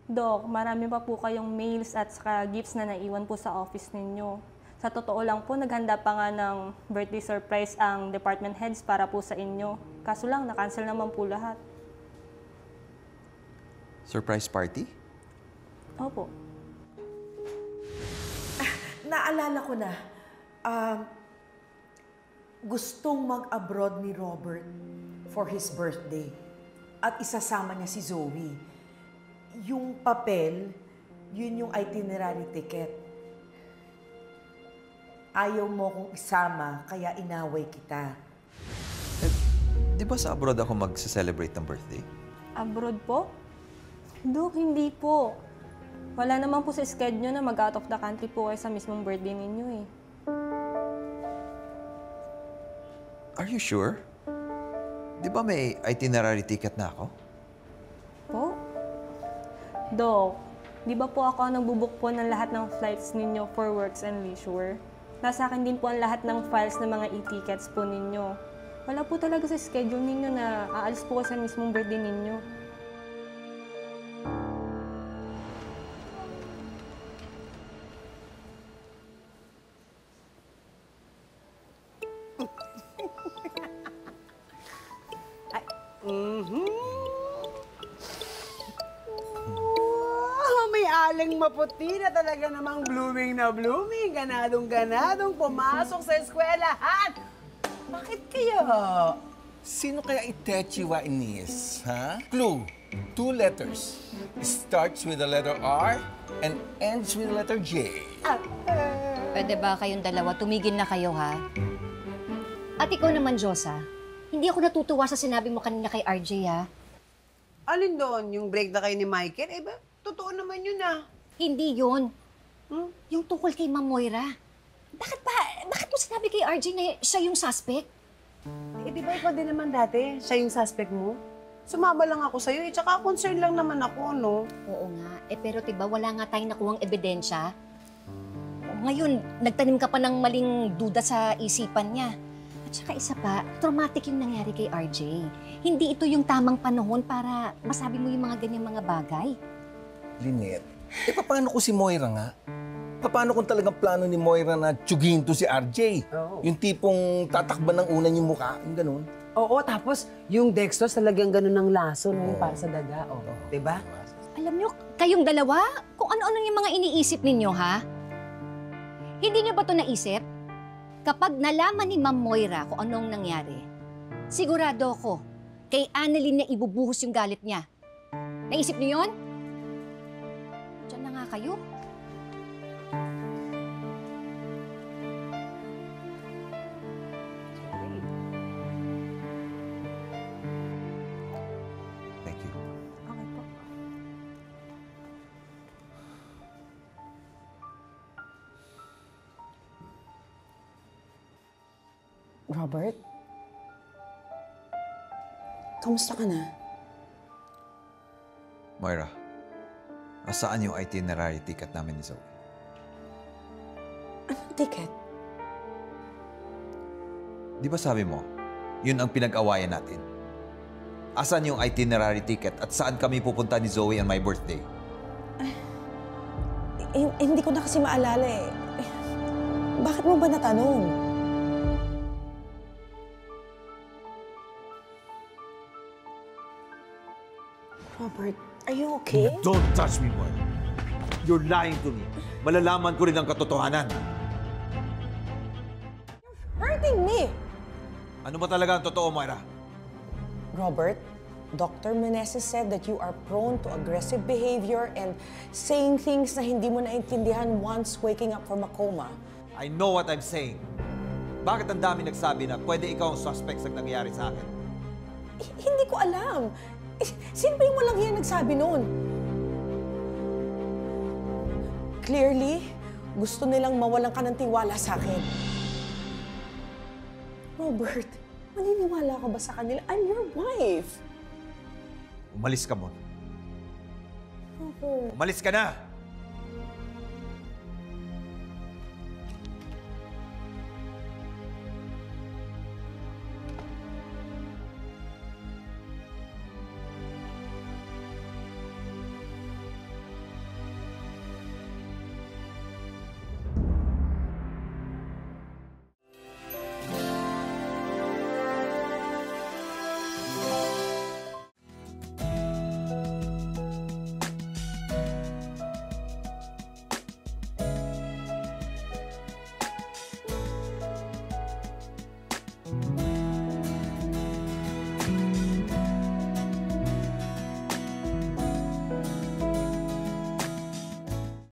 Dok, marami pa po kayong mails at saka gifts na naiwan po sa office ninyo. Sa totoo lang po, naghanda pa nga ng birthday surprise ang department heads para po sa inyo. Kaso lang, na-cancel naman po lahat. Surprise party? Opo. Naalala ko na. Gustong mag-abroad ni Robert for his birthday. At isasama niya si Zoe. Yung papel, yun yung itinerary ticket. Ayaw mo kong isama, kaya inaway kita. Di ba sa abroad ako mag-celebrate ng birthday? Abroad po? Dok, hindi po. Wala naman po sa schedule na mag-out of the country po kayo sa mismong birthday ninyo eh. Are you sure? Di ba may itinerary ticket na ako? Po? Dok, di ba po ako ang nagbubuk po ng lahat ng flights ninyo for works and leisure? Nasa akin din po ang lahat ng files ng mga e-tickets po ninyo. Wala po talaga sa schedule ninyo na aalis po sa mismong birthday ninyo. May aling maputi na talaga namang blooming na blooming. Ganadong-ganadong pumasok sa eskwelahan. Bakit kaya? Sino kaya Itechiwa Ines, ha? Clue, 2 letters. Starts with the letter R and ends with the letter J. Pwede ba kayong dalawa? Tumigil na kayo, ha? At ikaw naman, Josa, hindi ako natutuwa sa sinabi mo kanina kay RJ, ha? Alin doon? Yung break na kayo ni Michael? Eh ba, totoo naman yun ah. Hindi yun. Yung tungkol kay Ma'am Moira. Bakit mo sinabi kay RJ na siya yung suspect? Eh di ba ikaw din naman dati? Siya yung suspect mo? Sumama lang ako sa'yo eh, tsaka concern lang naman ako, no? Oo nga. Pero diba wala nga tayong nakuhang ebidensya? Ngayon, nagtanim ka pa ng maling duda sa isipan niya. At saka isa pa, traumatic yung nangyari kay RJ. Hindi ito yung tamang panahon para masabi mo yung mga ganyang mga bagay. Lynette, paano kung si Moira nga? Paano kung talagang plano ni Moira na tiyugin to si RJ? Oo. Yung tipong tatakban ng unan yung mukha, yung ganun. Oo, tapos yung dextrose talagang ganun ng laso no, para sa daga, diba? Alam nyo, kayong dalawa, kung ano-ano yung mga iniisip ninyo, ha? Hindi nyo ba ito naisip? Kapag nalaman ni Ma'am Moira kung anong nangyari, sigurado ako, kay Annalyn na ibubuhos yung galit niya. Naisip niyo yun? Diyan na nga kayo. Thank you. Okay po. Robert? Kamusta ka na? Moira, asaan yung itinerary ticket namin ni Zoe? Anong ticket? Di ba sabi mo, yun ang pinag-awayan natin? Asan yung itinerary ticket at saan kami pupunta ni Zoe on my birthday? Hindi ko na kasi maalala eh. Bakit mo ba natanong? Robert, are you okay? Don't touch me, boy. You're lying to me. Malalaman ko rin ang katotohanan. Hurting me! Ano ba talaga ang totoo, Moira? Robert, Dr. Meneses said that you are prone to aggressive behavior and saying things na hindi mo naintindihan once waking up from a coma. I know what I'm saying. Bakit ang dami nagsabi na pwede ikaw ang suspect sa nangyayari sa akin? Hindi ko alam. Sino ba yung walang yan nagsabi noon? Clearly, gusto nilang mawalan ka ng tiwala sa akin. Robert, maniniwala ka ba sa kanila? I'm your wife. Umalis ka mo. Robert. Umalis ka na!